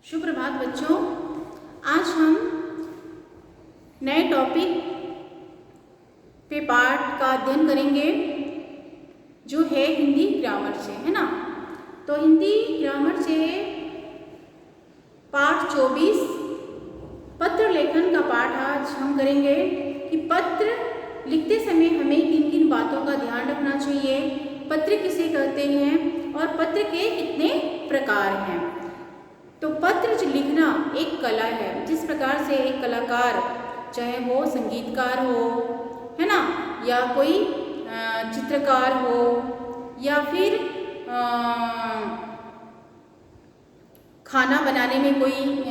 शुभ प्रभात बच्चों। आज हम नए टॉपिक पे पाठ का अध्ययन करेंगे जो है हिंदी ग्रामर से, है ना। तो हिंदी ग्रामर से पाठ 24 पत्र लेखन का पाठ आज हम करेंगे कि पत्र लिखते समय हमें किन किन बातों का ध्यान रखना चाहिए, पत्र किसे कहते हैं और पत्र के कितने प्रकार हैं। तो पत्र लिखना एक कला है। जिस प्रकार से एक कलाकार, चाहे वो संगीतकार हो, है ना, या कोई चित्रकार हो, या फिर खाना बनाने में कोई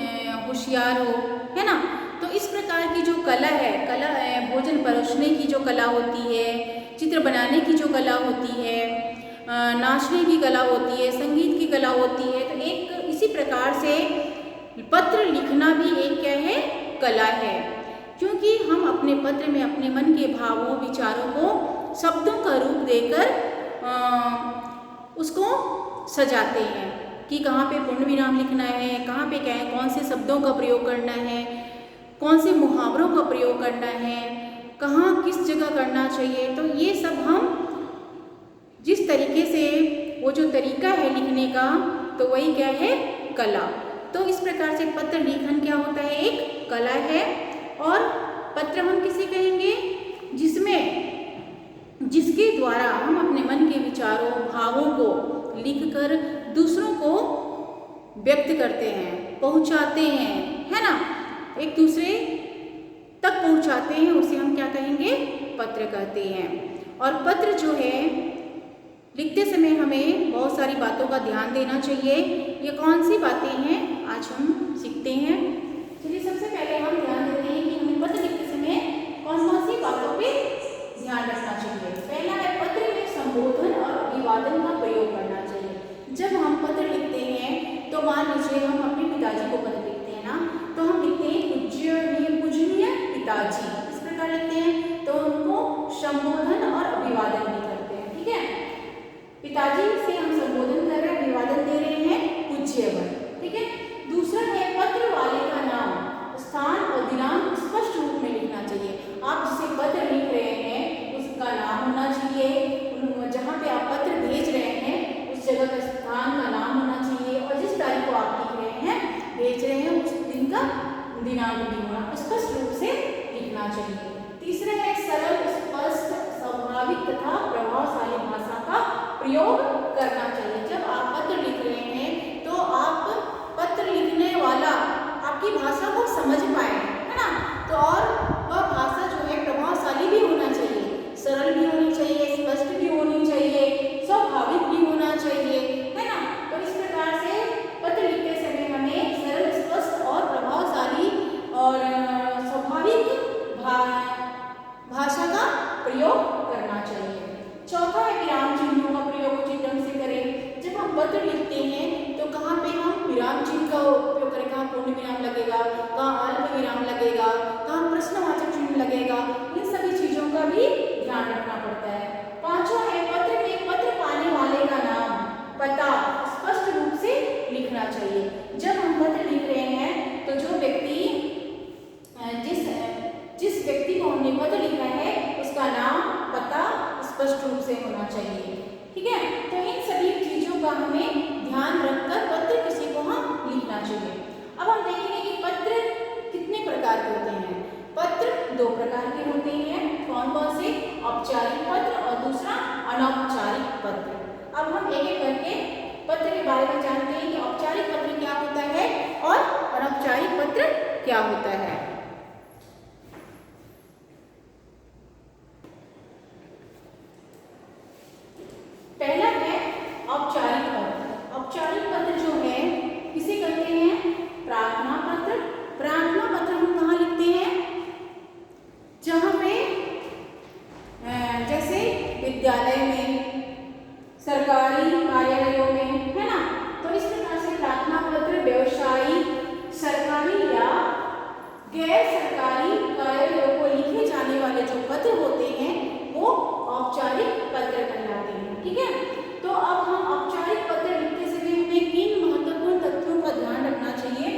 होशियार हो, है ना। तो इस प्रकार की जो कला है, भोजन परोसने की जो कला होती है, चित्र बनाने की जो कला होती है, नाचने की कला होती है, संगीत की कला होती है। तो एक इसी प्रकार से पत्र लिखना भी एक क्या है, कला है। क्योंकि हम अपने पत्र में अपने मन के भावों विचारों को शब्दों का रूप देकर उसको सजाते हैं कि कहाँ पे पूर्ण विराम लिखना है, कहाँ पे क्या है, कौन से शब्दों का प्रयोग करना है, कौन से मुहावरों का प्रयोग करना है, कहाँ किस जगह करना चाहिए। तो ये सब हम जिस तरीके से वो जो तरीका है लिखने का, तो वही क्या है, कला। तो इस प्रकार से पत्र लेखन क्या होता है, एक कला है। और पत्र हम किसे कहेंगे, जिसके द्वारा हम अपने मन के विचारों भावों को लिखकर दूसरों को व्यक्त करते हैं, पहुंचाते हैं, है ना, एक दूसरे तक पहुंचाते हैं, उसे हम क्या कहेंगे, पत्र कहते हैं। और पत्र जो है लिखते समय हमें बहुत सारी बातों का ध्यान देना चाहिए। ये कौन सी बातें हैं आज हम सीखते हैं। चलिए सबसे पहले हम ध्यान देते हैं कि हमें पत्र लिखते समय कौन कौन सी बातों पे ध्यान रखना चाहिए। पहला है, पत्र में संबोधन और अभिवादन का प्रयोग करना चाहिए। जब हम पत्र लिखते हैं तो मान लीजिए हम अपने पिताजी को पत्र लिखते हैं ना, तो हम लिखते हैं पूजनीय पिताजी, इस प्रकार लिखते हैं। तो उनको संबोधन और अभिवादन भी करते हैं, ठीक है। पिताजी से हम संबोधन कर रहे हैं, अभिवादन दे रहे हैं, पूज्यवर, ठीक है। दूसरा है, पत्र वाले का नाम, स्थान और दिनांक स्पष्ट रूप में लिखना चाहिए। आप जिसे पत्र लिख रहे हैं उसका नाम होना चाहिए, जहाँ पे आप पत्र भेज रहे हैं उस जगह का स्थान का नाम होना चाहिए, और जिस तारीख को आप लिख रहे हैं, भेज रहे हैं, उस दिन का दिनांक भी होना स्पष्ट रूप से लिखना चाहिए। तीसरा है, सरल, स्पष्ट, स्वाभाविक तथा प्रभावशाली भाषा का प्रयोग करना चाहिए। जब आप पत्र लिख रहे हैं तो आप पत्र लिखने वाला आपकी भाषा को समझ पाए, है ना। तो और वह भाषा जो है प्रभावशाली भी होना चाहिए, सरल भी होनी चाहिए, स्पष्ट भी होनी चाहिए, स्वाभाविक भी होना चाहिए, है ना। तो इस प्रकार से पत्र लिखते समय हमें सरल, स्पष्ट और प्रभावशाली और स्वाभाविक भाषा का प्रयोग करना चाहिए। चौथा है, विराम चिन्हों का प्रयोग उचित ढंग से करें। जब हम पत्र लिखते हैं तो कहाँ पे हम विराम चिन्ह का उपयोग करें, कहाँ पूर्ण विराम लगेगा, कहाँ अल्प विराम लगेगा, कहाँ प्रश्नवाचक चिन्ह लगेगा, इन सभी चीजों का भी ध्यान रखना पड़ता है। पांचवा है, पत्र में पत्र पाने वाले का नाम, पता स्पष्ट रूप से लिखना चाहिए। जब हम पत्र लिख रहे हैं तो जो व्यक्ति जिस व्यक्ति को हमने पत्र लिखा है उसका नाम, पता स्पष्ट रूप से होना चाहिए, ठीक है। तो इन सभी चीजों का हमें ध्यान रखकर पत्र किसी को हम लिखना चाहिए। अब हम देखेंगे कि पत्र कितने प्रकार के होते हैं। पत्र दो प्रकार के होते हैं, कौन कौन से, औपचारिक पत्र और दूसरा अनौपचारिक पत्र। अब हम एक एक करके पत्र के बारे में जानते हैं कि औपचारिक पत्र क्या होता है और अनौपचारिक पत्र क्या होता है। पहला है औपचारिक पत्र। औपचारिक पत्र जो है किसे कहते हैं, प्रार्थना पत्र। प्रार्थना पत्र हम कहाँ लिखते हैं, जहाँ पे जैसे विद्यालय में, सरकारी कार्यालयों में, है ना। तो इस प्रकार से प्रार्थना पत्र व्यवसायिक, सरकारी या गैर सरकारी कार्यालयों को लिखे जाने वाले जो पत्र होते हैं वो औपचारिक पत्र कहलाते हैं, ठीक है। तो अब हम औपचारिक पत्र लिखते समय हमें किन महत्वपूर्ण तथ्यों का ध्यान रखना चाहिए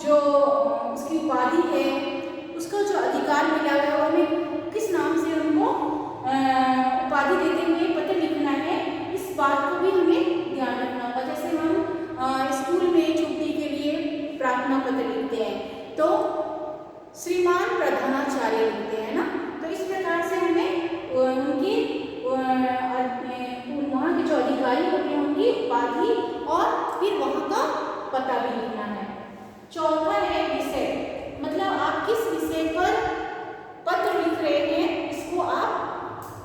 जो उसकी उपाधि है, उसका जो अधिकार मिला है, वो हमें किस नाम से उनको उपाधि देते हुए पत्र लिखना है, इस बात को भी हमें ध्यान रखना होगा। जैसे हम स्कूल में छुट्टी के लिए प्रार्थना पत्र लिखते हैं तो श्रीमान प्रधानाचार्य लिखते हैं ना, तो इस प्रकार से हमें उनकी वहाँ के जो अधिकारी होते हैं उनकी उपाधि और फिर वहाँ का पता भी लिखना है। चौथा है विषय, मतलब आप किस विषय पर पत्र लिख रहे हैं, इसको आप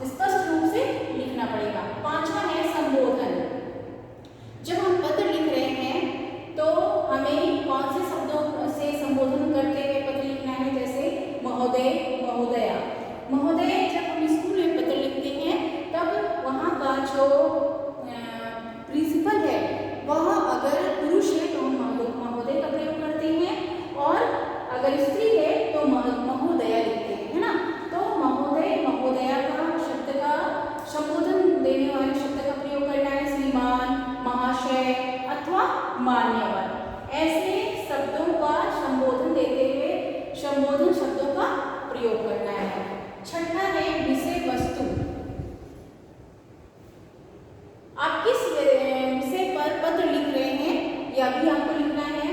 स्पष्ट रूप से लिखना पड़ेगा। पांचवा है संबोधन। जब हम पत्र लिख रहे हैं तो हमें कौन से शब्दों से संबोधन करते हुए पत्र लिखना है, जैसे महोदय, महोदया। महोदय जब हम स्कूल में पत्र लिखते हैं तब वहाँ का जो प्रिंसिपल है वह अगर पुरुष है तो हम महोदय का प्रयोग करते हैं, और अगर स्त्री है तो महोदया लिखते हैं, है ना। तो महोदय, महोदया का शब्द का संबोधन देने वाले शब्द का प्रयोग करना है श्रीमान, महाशय अथवा मान्यवर। ऐसे शब्दों का संबोधन देते हुए संबोधन शब्दों का प्रयोग करना है। छठा है विषय वस्तु। आप किस विषय पर पत्र लिख रहे हैं यह भी आपको लिखना है।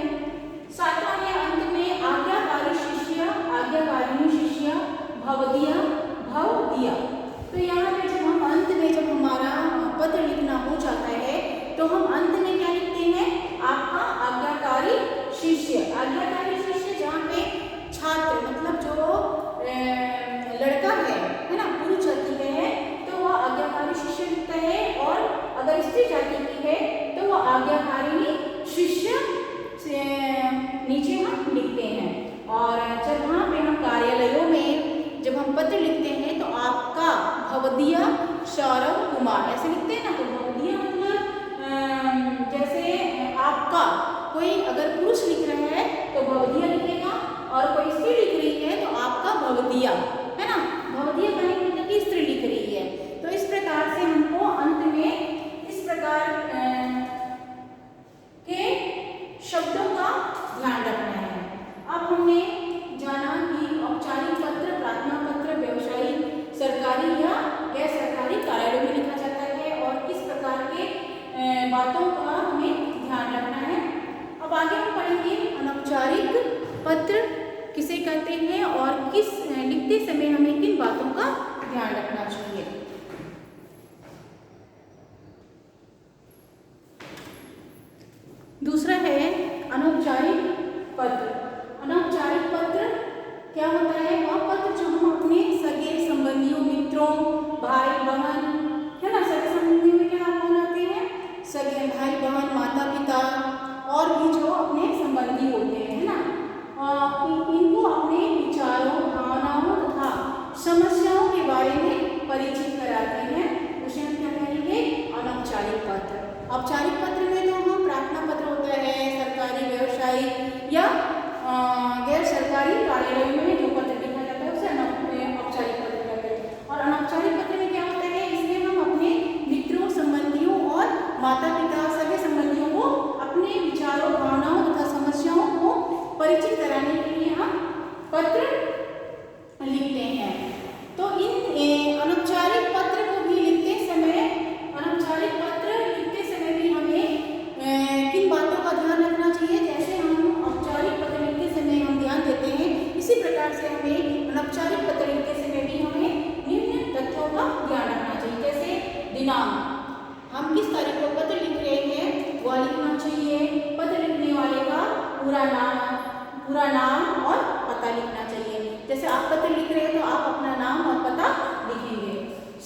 सातवां है अंत में आज्ञाकारी शिष्य, आज्ञाकारिणी शिष्य, भवदीय, भवदीय। तो यहाँ पे जब हम अंत में जब हमारा पत्र लिखना हो जाता है तो हम अंत में क्या लिखते हैं, आपका आज्ञाकारी शिष्य। आज्ञाकारी शिष्य जहाँ पे छात्र मतलब जो लड़का है ना, पुरुष जाति का है तो वह आज्ञाकारी शिष्य लिखता है, और अगर स्त्री जाति की है तो वह आज्ञाकारिणी शिष्य से नीचे हम लिखते हैं। और जब वहाँ पे हम कार्यालयों में जब हम पत्र लिखते हैं तो आपका भवदीय सौरभ कुमार ऐसे लिखते हैं ना, तो भवदीय मतलब जैसे आपका कोई अगर पुरुष लिख रहा है तो भवदीय लिखेगा, और कोई स्त्री लिख रही है तो आपका भवदीय, है ना। भवदीय कहने का मतलब कि स्त्री लिख रही है। तो इस प्रकार से हमको अंत में इस प्रकार के शब्दों का ध्यान रखना है। अब हमने जाना कि औपचारिक पत्र, प्रार्थना पत्र व्यवसायिक, सरकारी या गैर सरकारी कार्यालयों में लिखा जाता है, और किस प्रकार के बातों का हमें ध्यान रखना है। अब आगे हम पढ़ेंगे अनौपचारिक पत्र किसे कहते हैं और किस लिखते समय हमें किन बातों का ध्यान रखना चाहिए। दूसरा है अनौपचारिक पत्र। अनौपचारिक पत्र क्या होता है, वह पत्र जो हम अपने सगे संबंधियों, मित्रों, भाई बहन, है ना, सगे संबंधियों में क्या कौन आते हैं, सगे भाई बहन, माता पिता और भी जो अपने संबंधी होते हैं, है ना, इनको अपने विचारों, भावनाओं तथा समस्याओं के बारे में परिचित कराते हैं। उसे हम क्या कहेंगे, अनौपचारिक पत्र। औपचारिक पत्र में तो हम प्रार्थना पत्र होता है, सरकारी, व्यवसायिक या गैर सरकारी कार्यालयों में जो पत्र लिखा जाता है उसे औपचारिक पत्र कहते हैं। और अनौपचारिक पत्र में क्या होता है, इसमें हम अपने मित्रों, संबंधियों और माता पिता, सगे संबंधियों को अपने विचारों, भावनाओं तथा समस्याओं को परिचित कराने के लिए हम पत्र लिखते हैं। तो इन अनौपचारिक पत्र को भी लिखते समय, अनौपचारिक पत्र लिखते समय भी हमें किन बातों का ध्यान रखना चाहिए, जैसे हम औपचारिक पत्र लिखते समय हम ध्यान देते हैं, इसी प्रकार से हमें अनौपचारिक पत्र लिखते समय भी हमें निम्न तथ्यों का ध्यान रखना चाहिए। जैसे दिनांक, हम किस तारीख को पत्र लिख रहे हैं वह लिखना चाहिए। पत्र लिखने वाले का पूरा नाम और पता लिखना चाहिए। जैसे आप पत्र लिख रहे हैं तो आप अपना नाम और पता लिखेंगे।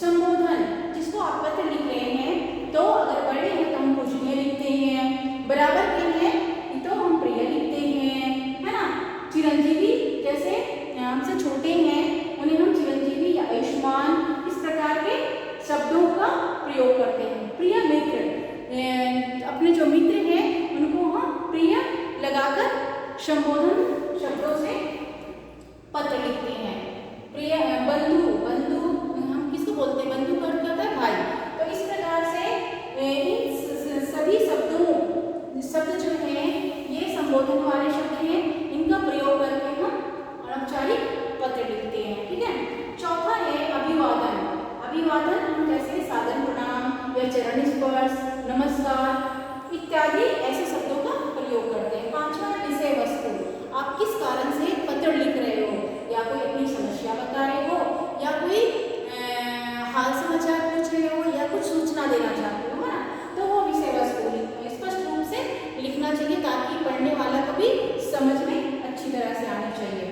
संबोधन, जिसको आप पत्र लिख रहे हैं तो अगर बड़े हैं तो हम पूजनीय लिखते हैं, बराबर के हैं तो हम प्रिय लिखते हैं, है ना। चिरंजीवी, जैसे हमसे छोटे हैं उन्हें हम चिरंजीवी या आयुष्मान, इस प्रकार के शब्दों का प्रयोग करते हैं। प्रिय मित्र, अपने जो मित्र हैं उनको हम प्रिय लगाकर संबोधन शब्दों से पत्र लिखते हैं। प्रिय बंधु, हम किसको बोलते हैं, बंधु का अर्थ होता है भाई। तो इस प्रकार से इन सभी शब्द जो हैं ये संबोधन वाले शब्द हैं। देना चाहते हो, है ना, तो वो विषय वस्तु स्पष्ट रूप से लिखना चाहिए ताकि पढ़ने वाला को भी समझ में अच्छी तरह से आनी चाहिए।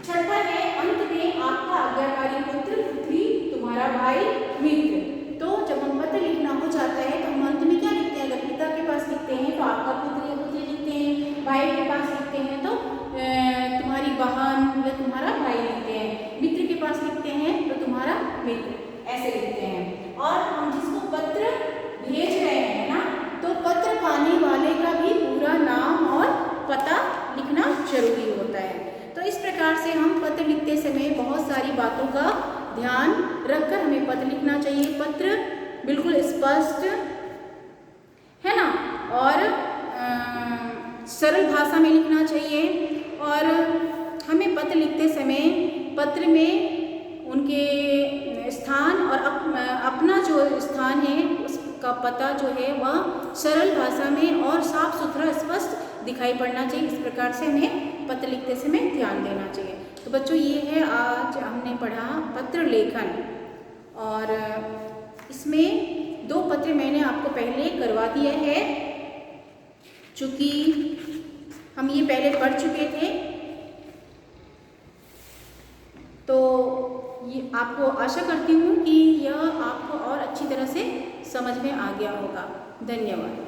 छठा है, अंत में आपका आज्ञाकारी पुत्र पुत्री तुम्हारा भाई मित्र। तो जब हम पत्र लिखना हो जाता है तो हम अंत में क्या लिखते हैं? अगर पिता के पास लिखते हैं तो आपका पुत्र या पुत्री लिखते हैं, भाई के पास लिखते हैं तो तुम्हारी बहन या तुम्हारा भाई लिखते हैं, मित्र के पास लिखते हैं तो तुम्हारा मित्र, ऐसे लिखते हैं। और हम जिसको पत्र भेज रहे हैं ना, तो पत्र पाने वाले का भी पूरा नाम और पता लिखना जरूरी होता है। तो इस प्रकार से हम पत्र लिखते समय बहुत सारी बातों का ध्यान रखकर हमें पत्र लिखना चाहिए। पत्र बिल्कुल स्पष्ट, है ना, और सरल भाषा में लिखना चाहिए। और हमें पत्र लिखते समय पत्र में उनके स्थान और अपना जो स्थान है उसका पता जो है वह सरल भाषा में और साफ सुथरा स्पष्ट दिखाई पड़ना चाहिए। इस प्रकार से हमें पत्र लिखते समय ध्यान देना चाहिए। तो बच्चों, ये है आज हमने पढ़ा पत्र लेखन, और इसमें 2 पत्र मैंने आपको पहले करवा दिया है, चूँकि हम ये पहले पढ़ चुके थे। तो ये आपको आशा करती हूँ कि यह आपको और अच्छी तरह से समझ में आ गया होगा। धन्यवाद।